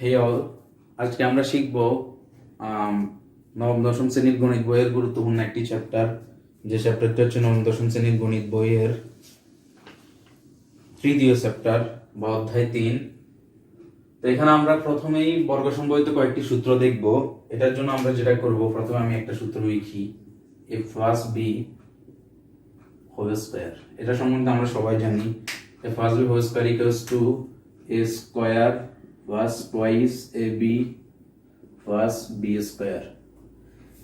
হে all, আজকে আমরা শিখব নবম দশম শ্রেণীর গণিত বইয়ের গুরুত্বপূর্ণ একটি চ্যাপ্টার। যে চ্যাপ্টারটি হচ্ছে নবম দশম শ্রেণীর গণিত বইয়ের তৃতীয় চ্যাপ্টার বা অধ্যায় 3। তো এখানে আমরা প্রথমেই বর্গ সম্বলিত কয়েকটি সূত্র দেখব। এটার জন্য আমরা যেটা করব, প্রথমে আমি একটা সূত্র লিখি, a plus b whole square. এটা সম্বন্ধে আমরা সবাই জানি, a plus b whole square equals to a square plus twice ab plus b square.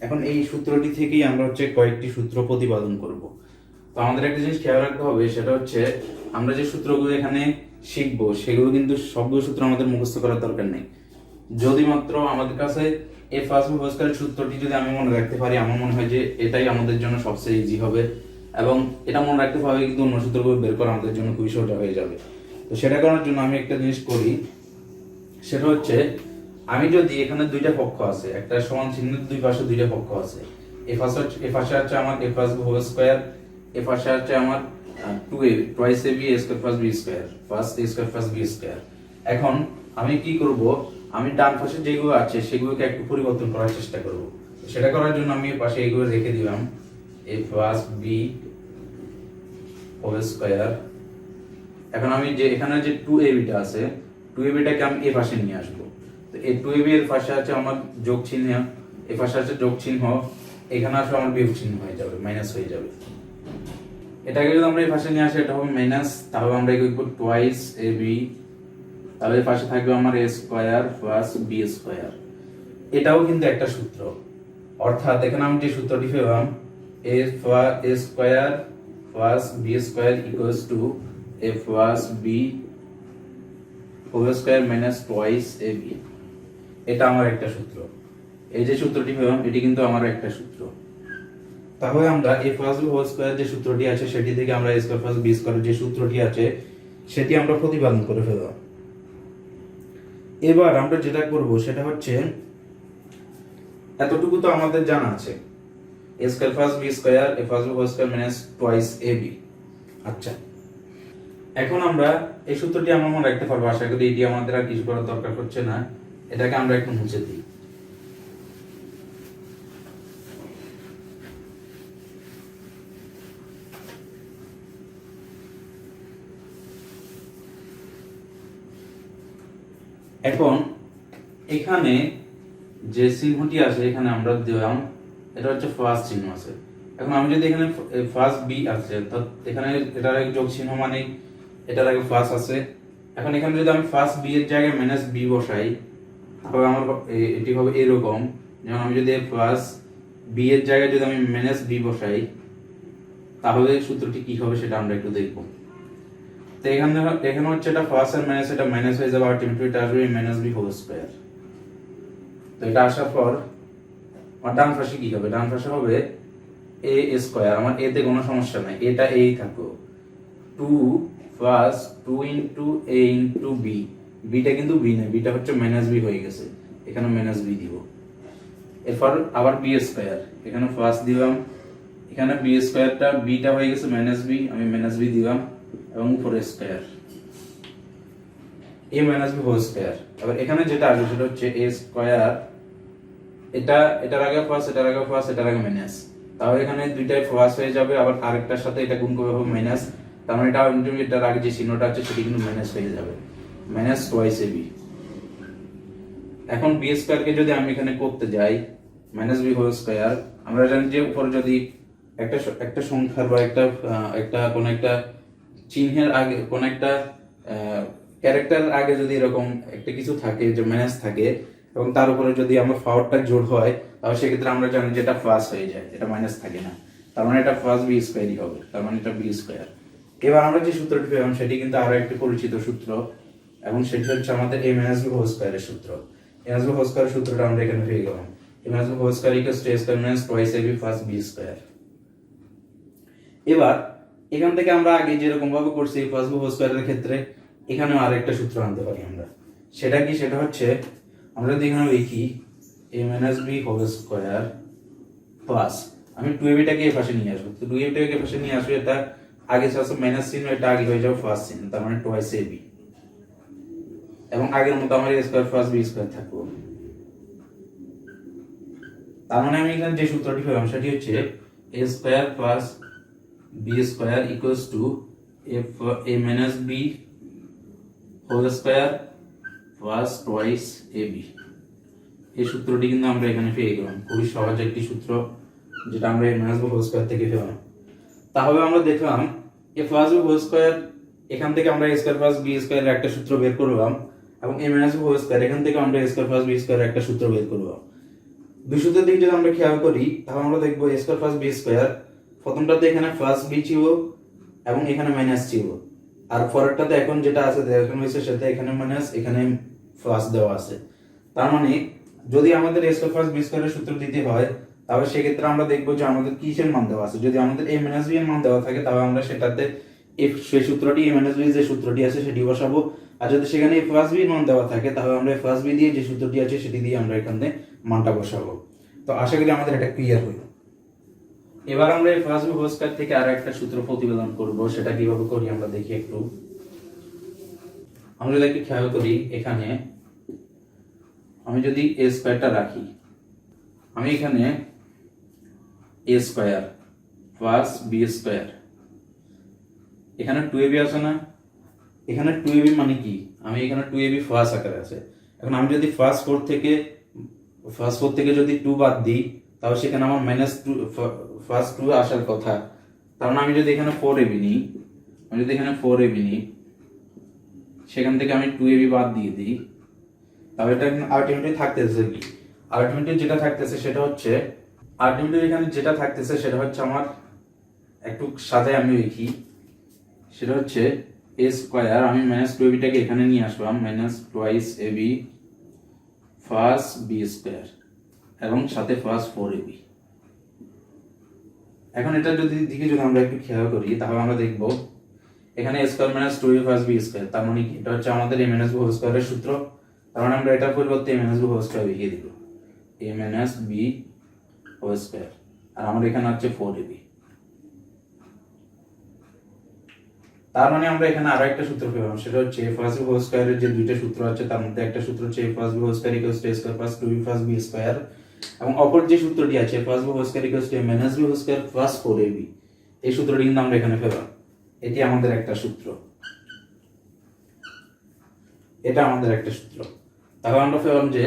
এখন এই সূত্রটি থেকেই আমরা কয়েকটি সূত্র প্রতিপাদন করব। তো আমাদের একটা জিনিস খেয়াল রাখতে হবে, সেটা হচ্ছে আমরা যে সূত্রগুলো এখানে শিখব সেগুলো কিন্তু সবগুলো সূত্র আমাদের মুখস্থ করার দরকার নেই। যদি মাত্র আমাদের কাছে এ ফার্স্ট হোল স্কয়ার সূত্রটি যদি আমি মনে রাখতে পারি, আমার মনে হয় যে এটাই আমাদের জন্য সবচেয়ে ইজি হবে, এবং এটা মনে রাখতে পারলে কিন্তু অন্য সূত্রগুলো বের করা আমাদের জন্য খুবই সোজা হয়ে যাবে। তো সেটা করার জন্য আমি একটা জিনিস করি, সেটা হচ্ছে আমি যদি এখানে দুইটা পক্ষ আছে, একটা সমান চিহ্নের দুই পাশে দুইটা পক্ষ আছে, এ পাশে আছে আমার a plus b whole square, এ পাশে আছে আমার 2a twice ab a square plus b square plus a square plus b square. এখন আমি কি করব, আমি ডান পাশে যেগুলো আছে সেগুলোকে একটু পরিবর্তন করার চেষ্টা করব। সেটা করার জন্য আমি এই পাশে এগুলো রেখে দিলাম, a plus b whole square. এখন আমি যে এখানে যে 2ab টা আছে, 2ab টাকে আমি এই পাশে নিয়ে আসব। তো এই 2ab এর পাশে আছে আমার যোগ চিহ্ন, এই পাশে আছে যোগ চিহ্ন, এখানে আসলে আমার বিয়োগ চিহ্ন হয়ে যাবে, মাইনাস হয়ে যাবে। এটাকে যদি আমরা এই পাশে নিয়ে আসি, এটা হবে মাইনাস, তাহলে আমরা লিখব টুয়াইস ab, তাহলে এই পাশে থাকবে আমার a square plus b square. এটাও কিন্তু একটা সূত্র, অর্থাৎ এখানে আমি যে সূত্রটি পেলাম, a square plus b square equals to a plus b whole square minus twice ab। এটা আমার একটা সূত্র। এই যে সূত্রটি পেলাম, এটি কিন্তু আমার একটা সূত্র। তাহলে আমরা a plus b whole square যে সূত্রটি আছে সেটি থেকে আমরা a square plus b square যে সূত্রটি আছে সেটি আমরা প্রতিপাদন করে ফেললাম। এবার আমরা যেটা করব সেটা হচ্ছে, এতটুকু তো আমাদের জানা আছে, a square plus b square a plus b whole square minus twice ab। আচ্ছা, এখন আমরা এই সূত্রটি আমরা মনে রাখতে পারবো, আশা করি এটি আমাদের আর কিছু করার দরকার হচ্ছে না। এটাকে আমরা একটু মুছে দিই। এখন এখানে যে চিহ্নটি আছে এখানে আমরা দিলাম, এটা হচ্ছে ফার্স্ট চিহ্ন আছে। এখন আমি যদি এখানে ফার্স্ট বি আছে, অর্থাৎ এখানে এটার এক যোগ চিহ্ন মানে এটার আগে ফার্স্ট আছে। এখন এখানে যদি আমি ফার্স্ট বি এর জায়গায় মাইনাস বি বসাই, তাহলে আমার এটি হবে এরকম, যেমন আমি যদি ফার্স্ট বি এর জায়গায় যদি আমি মাইনাস বি বসাই, তাহলে সূত্রটি কি হবে সেটা আমরা একটু দেখব। তো এখানে হচ্ছে এটা ফার্স্ট আর মাইনাস, এটা মাইনাস হয়ে যাবে, আলটিমেটলি এটা আসবে মাইনাস বি হোল স্কয়ার। তো এটা আসার পর আমার ডান পাশে কি হবে, ডান পাশে হবে a স্কয়ার। আমার এতে কোনো সমস্যা নাই, এটা এই থাকো 2 plus 2 into a into b, beta কিন্তু b না, বিটা হচ্ছে মাইনাস b হয়ে গেছে, এখানে মাইনাস b দিব। এরপর আবার b স্কয়ার, এখানে প্লাস দিলাম, এখানে b স্কয়ারটা বিটা হয়ে গেছে মাইনাস b, আমি মাইনাস b দিলাম, এবং উপরে square a minus b whole square. এবার এখানে যেটা আসবে সেটা হচ্ছে a স্কয়ার, এটার আগে প্লাস, এটার আগে প্লাস, এটার আগে মাইনাস, তাহলে এখানে দুইটাই প্লাস হয়ে যাবে, আবার আরেকটার সাথে এটা গুণ করবে হবে মাইনাস, তার মানে এটার আগে যে চিহ্নটা আছে সেটা কিন্তু মাইনাস হয়ে যাবে, মাইনাস টুয়াইস ab। এখন b স্কয়ার কে যদি আমি এখানে করতে যাই মাইনাস b হোল স্কয়ার, আমরা জানি যে উপরে যদি একটা সংখ্যার বা একটা কোন একটা চিহ্নের আগে কোন একটা ক্যারেক্টার আগে যদি এরকম একটা কিছু থাকে যে মাইনাস থাকে, এবং তার উপরে যদি আমার পাওয়ারটা জোড় হয়, তাহলে সেক্ষেত্রে আমরা জানি যে এটা প্লাস হয়ে যায়, এটা মাইনাস থাকে না, তার মানে এটা প্লাস বি স্কয়ারই হবে, তার মানে এটা বি স্কয়ার। এবার আমরা যে সূত্রটি পেলাম সেটি কিন্তু আরো একটি পরিচিত সূত্র, এবং সেটি হচ্ছে আমাদের a মাইনাস b হোল স্কয়ারের সূত্র। a মাইনাস b হোল স্কয়ারের সূত্রটা আমরা এখানে পেয়ে গেলাম, a minus b whole square equals to a square minus twice ab plus b square. এবার এখান থেকে আমরা আগে যেরকম ভাবে করছি প্লাস b হোল স্কয়ারের ক্ষেত্রে, এখানেও আরেকটা সূত্র আনতে পারি আমরা। সেটা কি, সেটা হচ্ছে আমরা যদি এখানে লিখি a minus b whole square plus, আমি 2ab টাকে এই পাশে নিয়ে আসবো, তো 2ab টাকে এই পাশে নিয়ে আসবো, এটা আগে আছে মাইনাস চিহ্ন, এটা আগে হয়ে যাবে প্লাস চিহ্ন, তার মানে টুয়াইস ab। এবং আগের মতো আমার a square plus b square থাকবে। তার মানে আমি এখানে যে সূত্রটি পেলাম সেটি হচ্ছে a square plus b square equals to a minus b whole square plus twice ab। এই সূত্রটি কিন্তু আমরা এখানে পেয়ে গেলাম, খুবই সহজ একটি সূত্র যেটা আমরা a minus b whole square থেকে পেলাম। তাহলে আমরা দেখলাম a plus b whole square, এখান থেকে আমরা a স্কয়ার প্লাস b স্কয়ারের একটা সূত্র বের করলাম, এবং a minus b whole square এখান থেকে আমরা a স্কয়ার প্লাস b স্কয়ারের একটা সূত্র বের করলাম। দুই সূত্রের দিকে যদি আমরা খেয়াল করি তাহলে আমরা দেখব a square plus b square, প্রথমটাতে এখানে প্লাস b ছিল এবং এখানে মাইনাস ছিল, আর পরেরটাতে এখন যেটা আছে এখন হয়েছে সেটা এখানে মাইনাস এখানে প্লাস দেওয়া আছে। তার মানে যদি আমাদের a স্কয়ার প্লাস b স্কয়ারের সূত্র দিতে হয় তাহলে সেক্ষেত্রে আমরা দেখব যে আমাদের কিসের মান দেওয়া আছে। যদি আমাদের a মাইনাস b এর মান দেওয়া থাকে তাহলে আমরা সেটাতে সেই সূত্রটি a মাইনাস b যে সূত্রটি আছে সেটি বসাবো, আর যদি সেখানে a প্লাস b এর মান দেওয়া থাকে তাহলে আমরা a প্লাস b দিয়ে যে সূত্রটি আছে সেটি দিয়ে আমরা এখানে মানটা বসাবো। তো আশা করি আমাদের এটা ক্লিয়ার হলো। এবার আমরা a plus b whole square থেকে আরো একটা সূত্র প্রতিবেদন করব, সেটা কিভাবে করি আমরা দেখি একটু। আমরা যদি একটু খেয়াল করি এখানে আমি যদি a স্কয়ারটা রাখি, আমি এখানে a square plus b square, এখানে 2ab আছে না, এখানে 2ab মানে কি, আমি এখানে 2ab প্লাস আকারে আছে। এখন আমি যদি ফার্স্ট 4 থেকে যদি 2 বাদ দিই তাহলে সেখানে আমার মাইনাস 2 ফার্স্ট 2 আসার কথা। তার মানে আমি যদি এখানে 4ab নিই, সেখান থেকে আমি 2ab বাদ দিয়ে দিই, তাহলে এটা আলটিমেটলি থাকতেছে কি, আলটিমেটলি যেটা থাকতেছে সেটা হচ্ছে আমার একটু সাজায় আমি লিখি, সেটা হচ্ছে a স্কয়ার, আমি মাইনাস 2ab টাকে এখানে নিয়ে আসলাম, minus twice ab plus b square এবং সাথে প্লাস 4ab। এখন এটা যদি আমরা একটু খেয়াল করি তাহলে আমরা দেখব এখানে a square minus 2ab plus b square, তার মানে কি এটা হচ্ছে আমাদের a মাইনাস b হোল স্কয়ারের সূত্র। তার মানে আমরা এটার পরিবর্তে a minus b whole square লিখে দিব, a minus b whole square, আর আমাদের এখানে আছে 4ab। তার মানে আমরা এখানে আরো একটা সূত্র পেলাম, সেটা হচ্ছে a প্লাস b হোল স্কয়ারের যে দুইটা সূত্র আছে তার মধ্যে একটা সূত্র হচ্ছে a plus b whole square equals to a square plus 2b plus b square, এবং অপর যে সূত্রটি আছে a plus b whole square equals to a minus b whole square plus 4ab, এই সূত্রটি কিন্তু আমরা এখানে পেলাম। এটি আমাদের একটা সূত্র, তাহলে আমরা পেলাম যে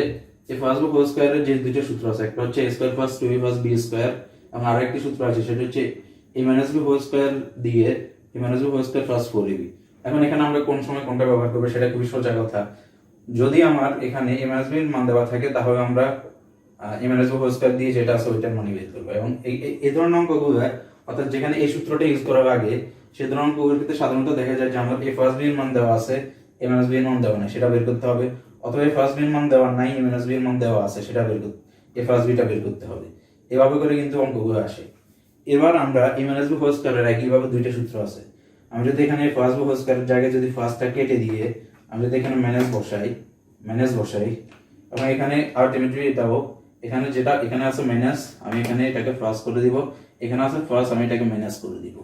a প্লাস b হোল স্কয়ারের যে দুইটা সূত্র আছে, একটা হচ্ছে a square plus 2b plus b square, এবং আরেকটি সূত্র আছে সেটা হচ্ছে a minus b whole square দিয়ে a minus b whole square plus 4ab। এখন এখানে আমরা কোন সময় কোনটা ব্যবহার করব সেটা খুবই সোজা কথা। যদি আমার এখানে a মাইনাস b এর মান দেওয়া থাকে তাহলে আমরা a minus b whole square দিয়ে যেটা আছে ওইটার মান বের করব, এবং এই ধরনের অঙ্কগুলো অর্থাৎ যেখানে এই সূত্রটা ইউজ করার আগে সেই ধরনের অঙ্কগুলোর ক্ষেত্রে সাধারণত দেখা যায় যে আমার a প্লাস b এর মান দেওয়া আছে, a মাইনাস b এর মান দেওয়া নাই, সেটা বের করতে হবে, অথবা a প্লাস b এর মান দেওয়া নাই, a মাইনাস b এর মান দেওয়া আছে, সেটা বের করতে a প্লাস b টা বের করতে হবে। এভাবে করে কিন্তু অঙ্কগুলো আসে। এবার আমরা a মাইনাস b হোল স্কয়ারের একইভাবে দুইটা সূত্র আছে, আমি যদি এখানে প্লাস b হোল স্কয়ারের জায়গায় যদি ফার্স্টটা কেটে দিয়ে আমি যদি এখানে মাইনাস বসাই এবং এখানে আলটিমেটলি এটাও এখানে যেটা এখানে আছে মাইনাস, আমি এখানে এটাকে প্লাস করে দিব, এখানে আছে প্লাস, আমি এটাকে মাইনাস করে দিব।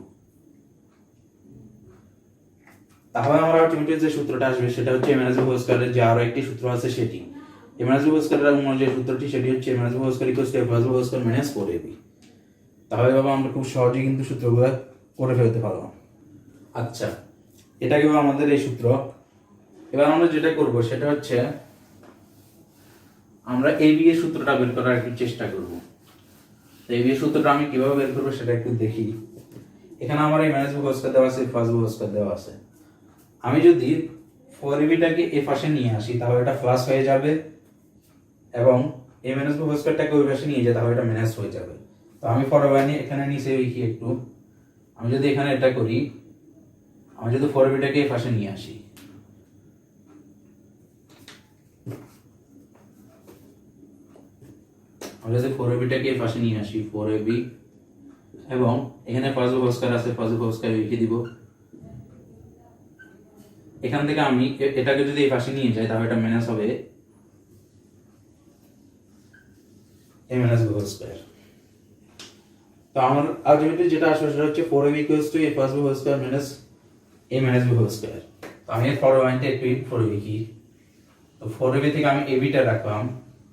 তাহলে আমার আলটিমেটলি যে সূত্রটা আসবে সেটা হচ্ছে a মাইনাস b হোল স্কয়ারের যে আরো একটি সূত্র আছে সেটি a মাইনাস b হোল স্কয়ারের অন্য যে সূত্রটি সেটি হচ্ছে a minus b whole square equals to a plus b whole square minus 4ab। তাহলে বাবা আমরা খুব সহজেই কিন্তু সূত্রগুলো করে ফেলতে পারবো। আচ্ছা, এটা কি আমাদের এই সূত্র। এবার আমরা যেটা করব সেটা হচ্ছে আমরা ab এর সূত্রটা বের করার একটু চেষ্টা করব। তো ab এর সূত্রটা আমি কিভাবে বের করব সেটা একটু দেখি। এখানে আমার এই মাইনাস b হোল স্কয়ার দেওয়া আছে, প্লাস b হোল স্কয়ার দেওয়া আছে। আমি যদি 4ab টাকে এই পাশে নিয়ে আসি তাহলে এটা প্লাস হয়ে যাবে, এবং a মাইনাস b হোল স্কয়ারটাকে ওই পাশে নিয়ে যাই তাহলে এটা মাইনাস হয়ে যাবে। তো আমি ফরওয়ার্ডে এখানে নিচে লিখি একটু, আমি যদি এখানে এটা করি, আমি যদি 4ab টাকে এই পাশে নিয়ে আসি, আমরা যদি 4ab টাকে এই পাশে নিয়ে আসি 4ab, এবং এখানে প্লাস b হোল স্কয়ার আছে, প্লাস b হোল স্কয়ার লিখে দিব। এখান থেকে আমি এটাকে যদি এই পাশে নিয়ে যাই তাহলে এটা মাইনাস হবে a minus b whole square. তো আমার আলটিমেটলি যেটা আসবে সেটা হচ্ছে 4ab equals to a plus b whole square minus a minus b whole square. তো আমি এর ফরওয়ার্ডে একটু 4ab লিখি, তো 4ab থেকে আমি ab টা রাখলাম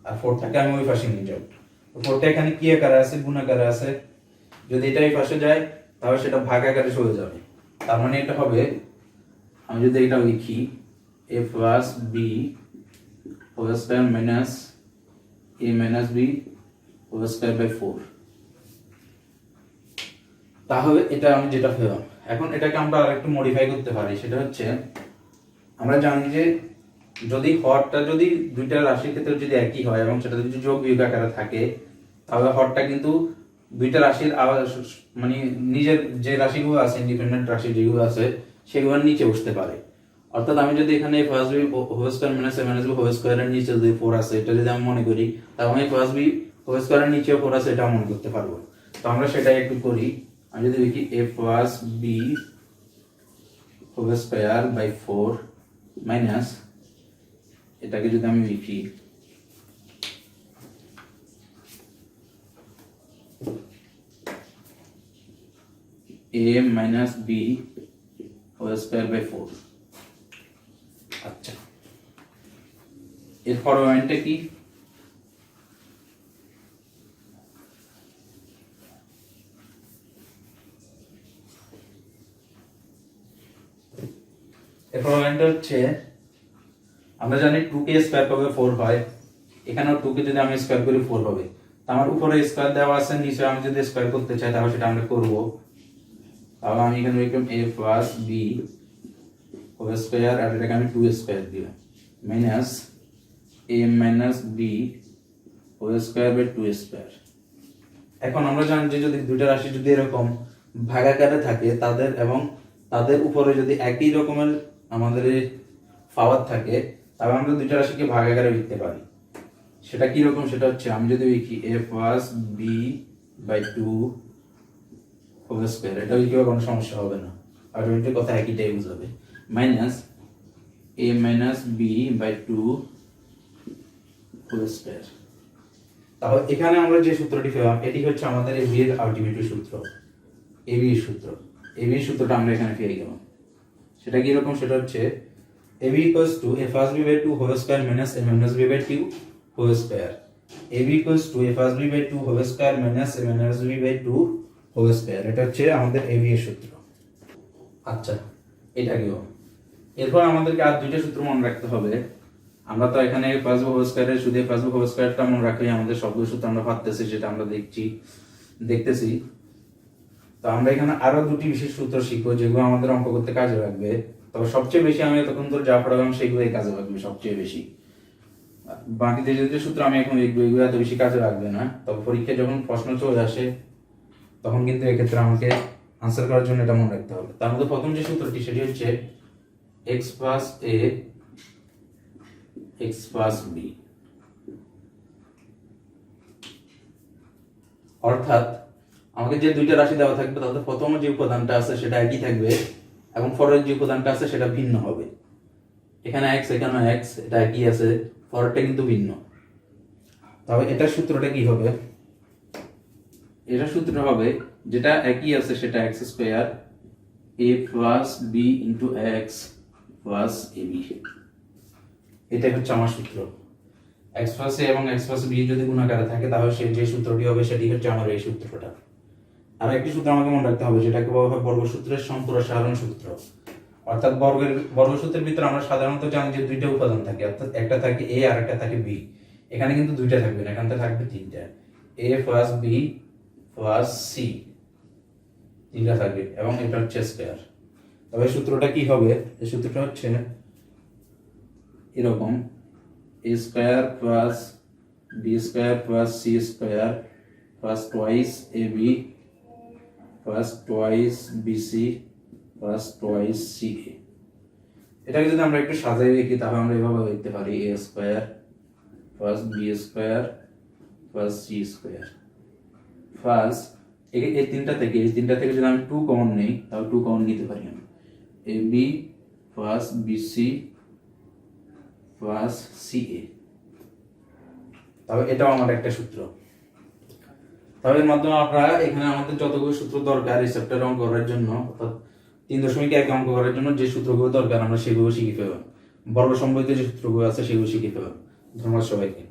আর 4টাকে আমি ওই পাশে নিয়ে যাব। তো 4টা এখানে কি আকারে আছে, গুণ আকারে আছে, যদি এটা এই পাশে যায় তাহলে সেটা ভাগ আকারে চলে যাবে। তার মানে এটা হবে, আমি যদি এটা লিখি a plus B whole square minus a minus B whole square by 4। তাহলে এটা আমি যেটা পেলাম। এখন এটাকে আমরা আরেকটু মডিফাই করতে পারি, সেটা হচ্ছে আমরা জানি যে যদি হরটা যদি দুইটা রাশির ক্ষেত্রে যদি একই হয় এবং সেটা যদি যোগ বিয়োগ আকারে থাকে, তাহলে হরটা কিন্তু দুইটা রাশির মানে নিজের যে রাশিগুলো আছে, ইন্ডিপেন্ডেন্ট রাশি যেগুলো আছে সেগুলোর নিচে বসতে পারে। অর্থাৎ আমি যদি এখানে first B whole square minus A minus B whole স্কয়ারের নিচে যদি 4 আছে, এটা যদি আমি মনে করি, তাহলে আমি ফার্স্ট বি হোল স্কয়ারের নিচেও 4 আছে এটা মনে করতে পারবো। তো আমরা সেটাই একটু করি। আমি যদি লিখি a plus B whole square by 4 minus, এটাকে যদি আমি লিখি a minus B whole square by 4। আচ্ছা, এর ফরওয়ার্ডটা কি? এর ফরওয়ার্ডটা হচ্ছে, আমরা জানি 2কে স্কয়ার করলে 4 হয়, এখানেও 2কে যদি আমি স্কয়ার করি 4 হবে। তো আমার উপরে স্কয়ার দেওয়া আছে, নিচে আমি যদি স্কয়ার করতে চাই তাহলে সেটা আমরা করব। তাহলে আমি এখানে লিখলাম a plus B whole square আর এটাকে আমি 2 স্কয়ার দিলাম minus a minus B whole square by 2 square. এখন আমরা জানি যে যদি দুইটা রাশি যদি এরকম ভাগাকারে থাকে তাদের এবং তাদের উপরে যদি একই রকমের আমাদের পাওয়ার থাকে, তাহলে আমরা দুইটা রাশিকে ভাগাকারে লিখতে পারি। সেটা কি রকম? সেটা হচ্ছে আমি যদি লিখি a plus b by 2 whole square, এটা লিখলে কোনো সমস্যা হবে না, আর ওইটার কথা একইটাই বুঝাবে, minus a minus b by 2 whole square. তাহলে এখানে আমরা যে সূত্রটি পেলাম এটি হচ্ছে আমাদের এবি এর আলটিমেট সূত্র, এবি এর সূত্র। এবি এর সূত্রটা আমরা এখানে পেয়ে গেলাম। সেটা কি রকম? সেটা হচ্ছে ab equals to a plus b by 2 whole square minus a minus b by 2 whole square। ab equals to a plus b by 2 whole square minus a minus b by 2 whole square। এটা হচ্ছে আমাদের ab এর সূত্র। আচ্ছা, এটা গেল। এরপর আমাদেরকে আর দুইটা সূত্র মনে রাখতে হবে। আমরা তো এখানে প্লাস হোল স্কয়ারের শুধু প্লাস হোল স্কয়ারটা মনে রাখলে আমাদের সবগুলো সূত্র আমরা পাচ্ছি, যেটা আমরা দেখতেছি। তো আমরা এখানে আরো দুটি বিশেষ সূত্র শিখবো যেগুলো আমাদের অঙ্ক করতে কাজে লাগবে। তবে সবচেয়ে বেশি আমি এতক্ষণ ধরে যা পড়ালাম সেগুলোই কাজে লাগবে সবচেয়ে বেশি। বাকি যে সূত্র আমি এখন লিখবো এগুলো এত বেশি কাজে লাগবে না, তবে পরীক্ষায় যখন প্রশ্ন চলে আসে তখন কিন্তু এক্ষেত্রে আমাকে আনসার করার জন্য এটা মনে রাখতে হবে। তার মধ্যে প্রথম যে সূত্রটি সেটি হচ্ছে x plus a x plus b, অর্থাৎ আমাকে যে দুইটা রাশি দেওয়া থাকবে তাদের প্রথম যে উপাদানটা আছে সেটা একই থাকবে এবং পরের যে উপাদানটা আছে সেটা ভিন্ন হবে। এখানে x এখানে x, এটা একই আছে, পরেরটা কিন্তু ভিন্ন। তবে এটার সূত্রটা কি হবে? এটার সূত্রটা হবে যেটা একই আছে সেটা x square a plus b into x plus ab। এটাই হচ্ছে আমার সূত্র। x প্লাস a এবং x প্লাস b যদি গুণাকারে থাকে তাহলে সেই যে সূত্রটি হবে সেটি হচ্ছে আমার এই সূত্রটা। আর একটি সূত্র আমাকে মনে রাখতে হবে যেটাকে বলা হয় বর্গসূত্রের সম্প্রসারণ সূত্র। অর্থাৎ বর্গসূত্রের ভিতরে আমরা সাধারণত জানি যে দুইটা উপাদান থাকে, অর্থাৎ একটা থাকে a আর একটা থাকে b। এখানে কিন্তু দুইটা থাকবে না, এখানে থাকবে তিনটা, a plus b plus c, তিনটা থাকবে এবং এটা হচ্ছে স্কয়ার। তবে সূত্রটা কি হবে? এই সূত্রটা হচ্ছে এরকম a square plus b square plus c square plus twice ab plus twice bc plus twice ca। এটাকে যদি আমরা একটু সাজাই লিখি তাহলে আমরা এভাবে লিখতে পারি a square plus b square plus c square plus এই তিনটা থেকে যদি আমি 2 কমন নেই তাহলে 2 কমন নিতে পারি আমি, ab plus bc plus ca। তবে এটাও আমার একটা সূত্র। তবে এর মাধ্যমে আমরা এখানে আমাদের যতগুলো সূত্র দরকার এই চ্যাপ্টার অঙ্ক করার জন্য, অর্থাৎ 3.1 অঙ্ক করার জন্য যে সূত্রগুলো দরকার আমরা সেগুলো শিখে ফেললাম। বর্গ সম্বলিত যে সূত্রগুলো আছে সেগুলো শিখে ফেলাম। ধন্যবাদ সবাইকে।